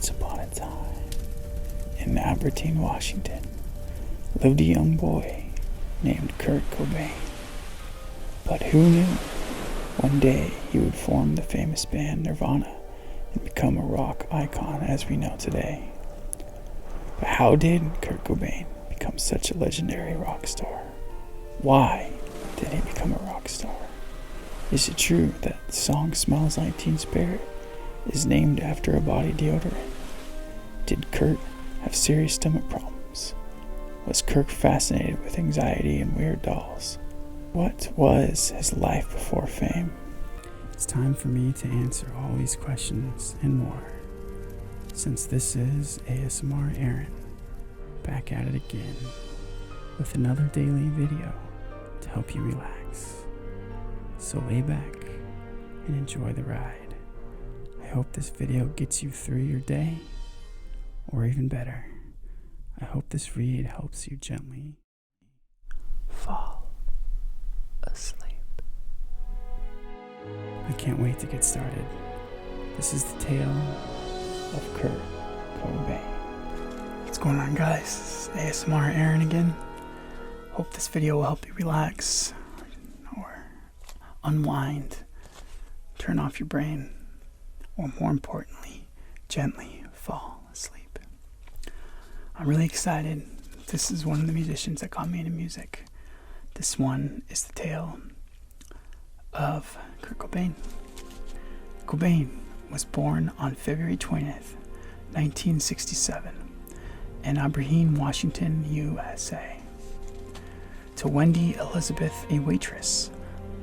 Once upon a time, in Aberdeen, Washington, lived a young boy named Kurt Cobain. But who knew one day he would form the famous band Nirvana and become a rock icon as we know today. But how did Kurt Cobain become such a legendary rock star? Why did he become a rock star? Is it true that the song Smells Like Teen Spirit is named after a body deodorant? Did Kurt have serious stomach problems? Was Kurt fascinated with anxiety and weird dolls? What was his life before fame? It's time for me to answer all these questions and more, since this is ASMR Aaron, back at it again with another daily video to help you relax. So lay back and enjoy the ride. I hope this video gets you through your day, or even better, I hope this read helps you gently fall asleep. I can't wait to get started. This is the tale of Kurt Cobain. What's going on, guys? It's ASMR Aaron again. Hope this video will help you relax or unwind, turn off your brain, or more importantly, gently fall asleep. I'm really excited. This is one of the musicians that got me into music. This one is the tale of Kurt Cobain. Cobain was born on February 20th, 1967 in Aberdeen, Washington, USA, to Wendy Elizabeth, a waitress,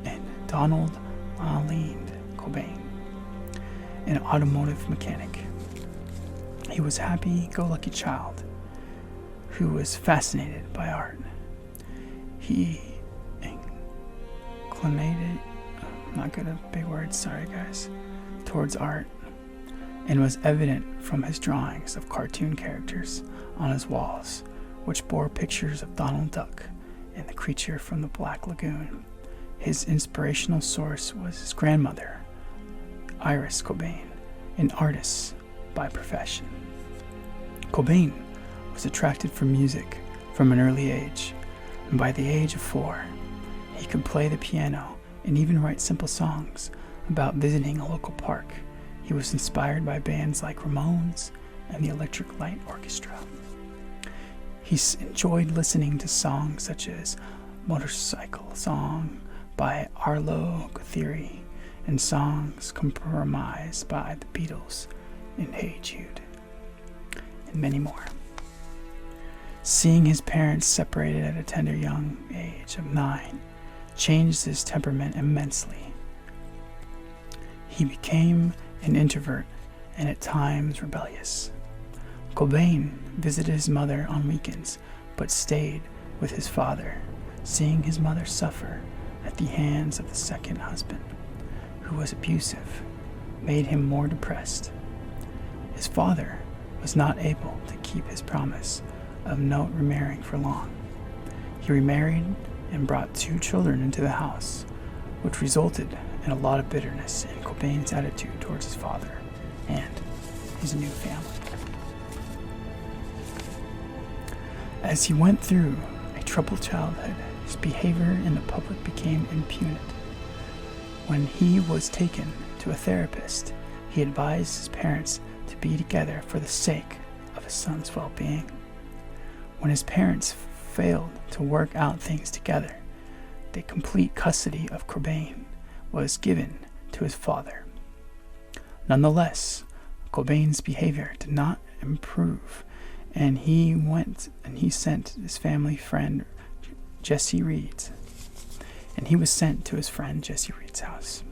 and Donald Arlene Cobain, an automotive mechanic. He was a happy-go-lucky child who was fascinated by art. He inclinated, I'm not good at big words, sorry guys, towards art, and was evident from his drawings of cartoon characters on his walls, which bore pictures of Donald Duck and the creature from the Black Lagoon. His inspirational source was his grandmother, Iris Cobain, an artist by profession. Cobain was attracted from music from an early age, and by the age of 4, he could play the piano and even write simple songs about visiting a local park. He was inspired by bands like Ramones and the Electric Light Orchestra. He enjoyed listening to songs such as Motorcycle Song by Arlo Guthrie and songs compromised by the Beatles and Hey Jude, and many more. Seeing his parents separated at a tender young age of 9 changed his temperament immensely. He became an introvert and at times rebellious. Cobain visited his mother on weekends, but stayed with his father, seeing his mother suffer at the hands of the second husband, who was abusive, made him more depressed. His father was not able to keep his promise of not remarrying for long. He remarried and brought 2 children into the house, which resulted in a lot of bitterness in Cobain's attitude towards his father and his new family. As he went through a troubled childhood, his behavior in the public became impudent. When he was taken to a therapist, he advised his parents to be together for the sake of his son's well-being. When his parents failed to work out things together, the complete custody of Cobain was given to his father. Nonetheless, Cobain's behavior did not improve, and he sent his family friend Jesse Reed's house.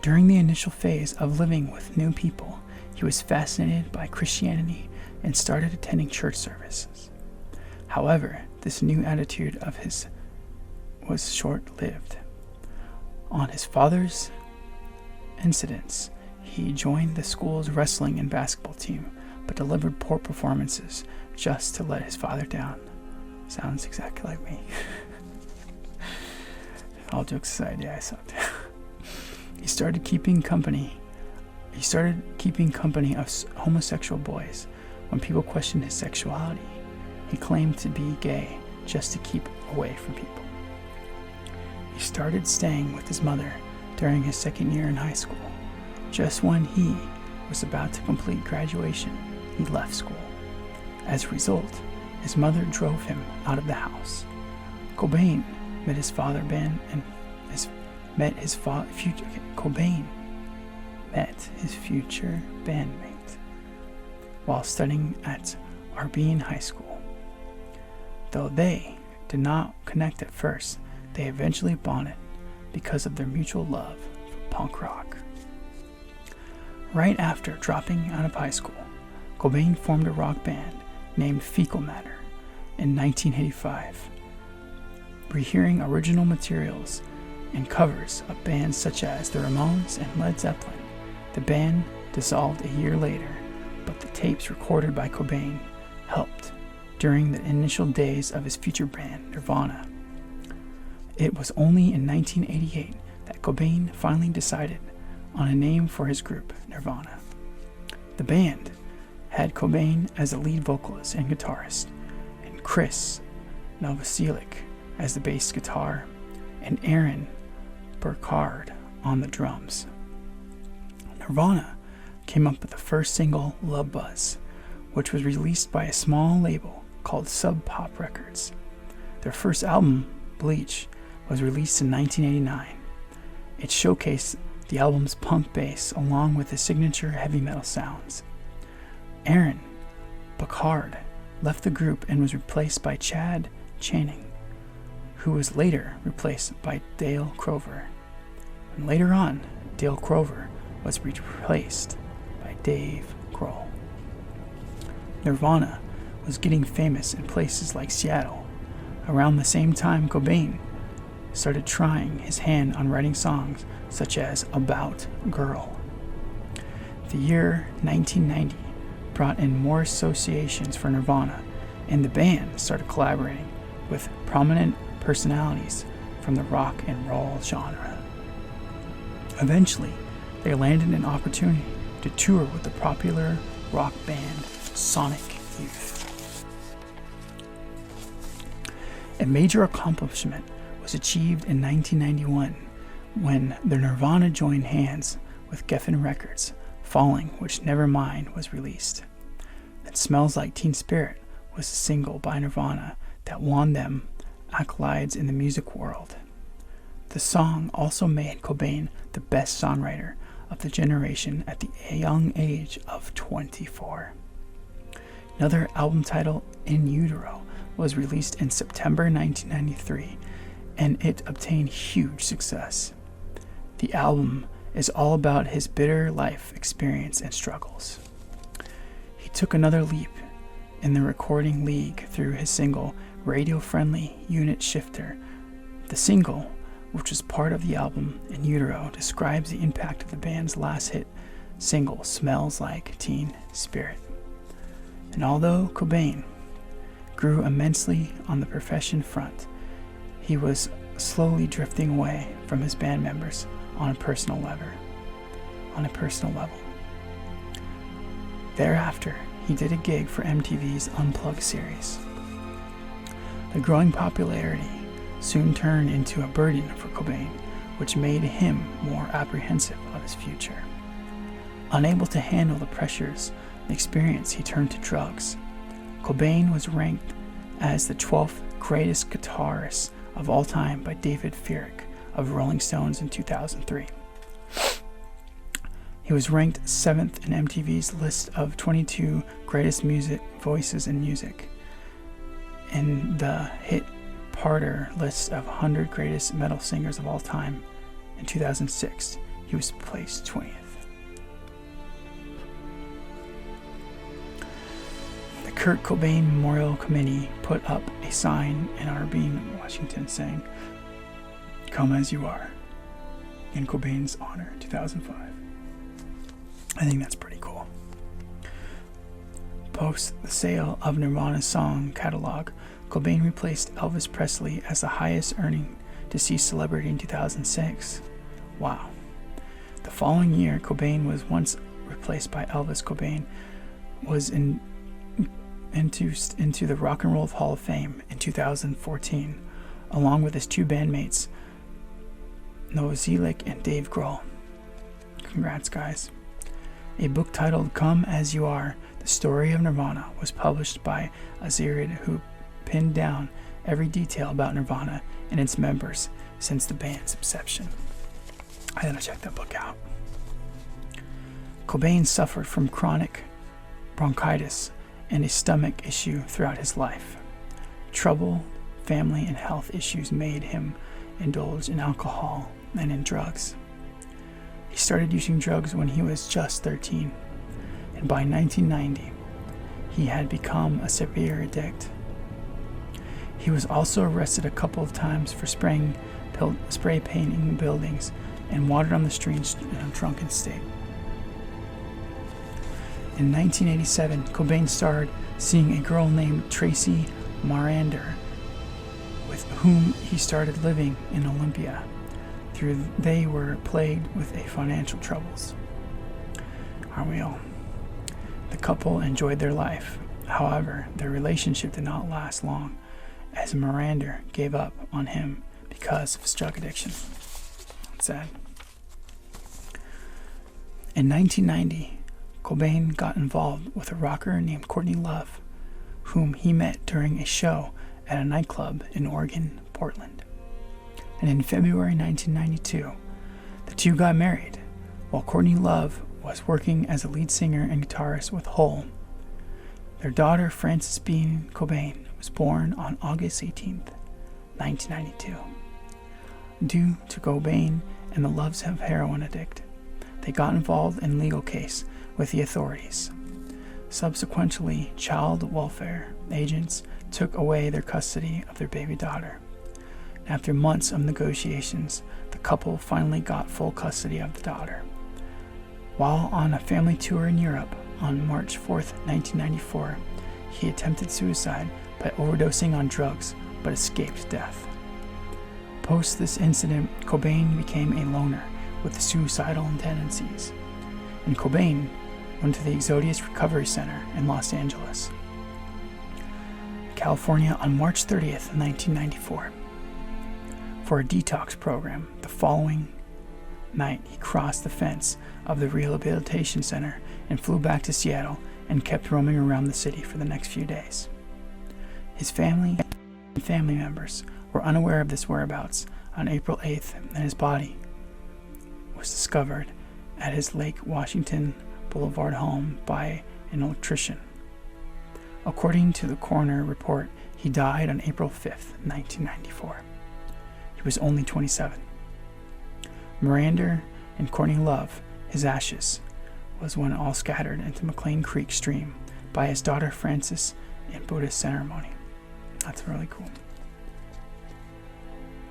During the initial phase of living with new people, he was fascinated by Christianity and started attending church services. However, this new attitude of his was short-lived. On his father's incidents, he joined the school's wrestling and basketball team, but delivered poor performances just to let his father down. Sounds exactly like me. All jokes aside, yeah, I sucked. He started keeping company He started keeping company of homosexual boys. When people questioned his sexuality, he claimed to be gay just to keep away from people. He started staying with his mother during his second year in high school. Just when he was about to complete graduation, he left school. As a result, his mother drove him out of the house. Cobain met his future bandmate while studying at Aberdeen High School. Though they did not connect at first, they eventually bonded because of their mutual love for punk rock. Right after dropping out of high school, Cobain formed a rock band named Fecal Matter in 1985. Rehearing original materials and covers of bands such as the Ramones and Led Zeppelin, the band dissolved a year later, but the tapes recorded by Cobain helped during the initial days of his future band, Nirvana. It was only in 1988 that Cobain finally decided on a name for his group, Nirvana. The band had Cobain as the lead vocalist and guitarist, and Chris Novoselic as the bass guitar, and Aaron Burkhardt on the drums. Nirvana came up with the first single, Love Buzz, which was released by a small label called Sub Pop Records. Their first album, Bleach, was released in 1989. It showcased the album's punk bass along with the signature heavy metal sounds. Aaron Burkhardt left the group and was replaced by Chad Channing, who was later replaced by Dale Crover. And later on, Dale Crover was replaced by Dave Grohl. Nirvana was getting famous in places like Seattle. Around the same time, Cobain started trying his hand on writing songs such as About Girl. The year 1990 brought in more associations for Nirvana, and the band started collaborating with prominent personalities from the rock and roll genre. Eventually, they landed an opportunity to tour with the popular rock band Sonic Youth. A major accomplishment was achieved in 1991 when the Nirvana joined hands with Geffen Records, Falling, which Nevermind was released. It Smells Like Teen Spirit was a single by Nirvana that won them accolades in the music world. The song also made Cobain the best songwriter of the generation at the young age of 24. Another album title, In Utero, was released in September 1993, and it obtained huge success. The album is all about his bitter life experience and struggles. He took another leap in the recording league through his single, Radio-Friendly Unit Shifter. The single, which was part of the album In Utero, describes the impact of the band's last hit single, Smells Like Teen Spirit. And although Cobain grew immensely on the profession front, he was slowly drifting away from his band members on a personal level. Thereafter, he did a gig for MTV's Unplugged series. The growing popularity soon turned into a burden for Cobain, which made him more apprehensive of his future. Unable to handle the pressures and experience, he turned to drugs. Cobain was ranked as the 12th greatest guitarist of all time by David Furick of Rolling Stones in 2003. He was ranked 7th in MTV's list of 22 greatest music voices in music. In the hit Parter list of 100 greatest metal singers of all time in 2006, he was placed 20th. The Kurt Cobain Memorial Committee put up a sign in Aberdeen, Washington, saying, "Come as you are," in Cobain's honor, 2005. I think that's pretty cool. Post the sale of Nirvana's song catalog, Cobain replaced Elvis Presley as the highest earning deceased celebrity in 2006. Wow. The following year, Cobain was once replaced by Elvis Cobain, was into the Rock and Roll Hall of Fame in 2014, along with his two bandmates, Novoselic and Dave Grohl. Congrats, guys. A book titled Come As You Are, The Story of Nirvana was published by Azirid, who pinned down every detail about Nirvana and its members since the band's inception. I gotta check that book out. Cobain suffered from chronic bronchitis and a stomach issue throughout his life. Trouble, family, and health issues made him indulge in alcohol and in drugs. He started using drugs when he was just 13, and by 1990, he had become a severe addict. He was also arrested a couple of times for spray painting buildings and water on the streets in a drunken state. In 1987, Cobain started seeing a girl named Tracy Marander, with whom he started living in Olympia. They were plagued with financial troubles. Aren't we all? The couple enjoyed their life. However, their relationship did not last long, as Marander gave up on him because of his drug addiction. It's sad. In 1990, Cobain got involved with a rocker named Courtney Love, whom he met during a show at a nightclub in Oregon, Portland. And in February 1992, the two got married, while Courtney Love was working as a lead singer and guitarist with Hole. Their daughter, Frances Bean Cobain, was born on August 18th, 1992. Due to Cobain and the Loves of heroin addict, they got involved in a legal case with the authorities. Subsequently, child welfare agents took away their custody of their baby daughter. After months of negotiations, the couple finally got full custody of the daughter. While on a family tour in Europe on March 4th, 1994, he attempted suicide by overdosing on drugs but escaped death. Post this incident, Cobain became a loner with suicidal tendencies, and Cobain went to the Exodius Recovery Center in Los Angeles, California on March 30th, 1994, for a detox program. The following night, he crossed the fence of the rehabilitation center and flew back to Seattle and kept roaming around the city for the next few days. His family and family members were unaware of this whereabouts on April 8th, and his body was discovered at his Lake Washington Boulevard home by an electrician. According to the coroner report, he died on April 5th, 1994. He was only 27. Marander and Courtney Love, his ashes, was when all scattered into McLean Creek stream by his daughter Frances in Buddhist ceremony. That's really cool.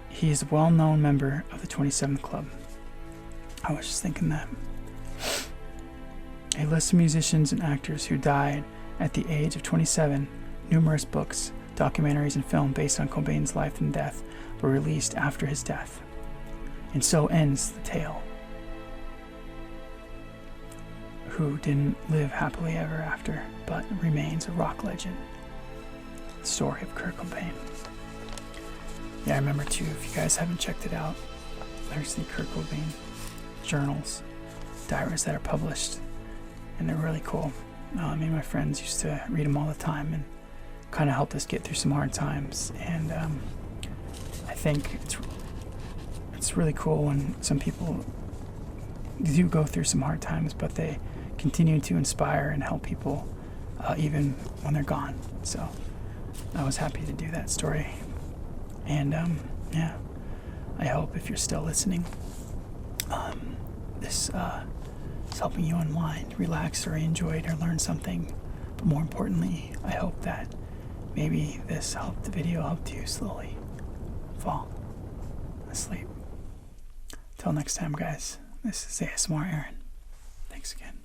He is a well-known member of the 27th Club. I was just thinking that. A list of musicians and actors who died at the age of 27, numerous books, documentaries, and film based on Cobain's life and death were released after his death. And so ends the tale. Who didn't live happily ever after, but remains a rock legend. The story of Kurt Cobain. Yeah, I remember too, if you guys haven't checked it out, there's the Kurt Cobain journals, diaries that are published, and they're really cool. Me and my friends used to read them all the time and kind of helped us get through some hard times. And I think it's really cool when some people do go through some hard times, but they continue to inspire and help people even when they're gone. So I was happy to do that story. And yeah, I hope if you're still listening, this is helping you unwind, relax, or enjoy it, or learn something. But more importantly, I hope that maybe the video helped you slowly fall asleep. Till next time, guys, this is ASMR Aaron. Thanks again.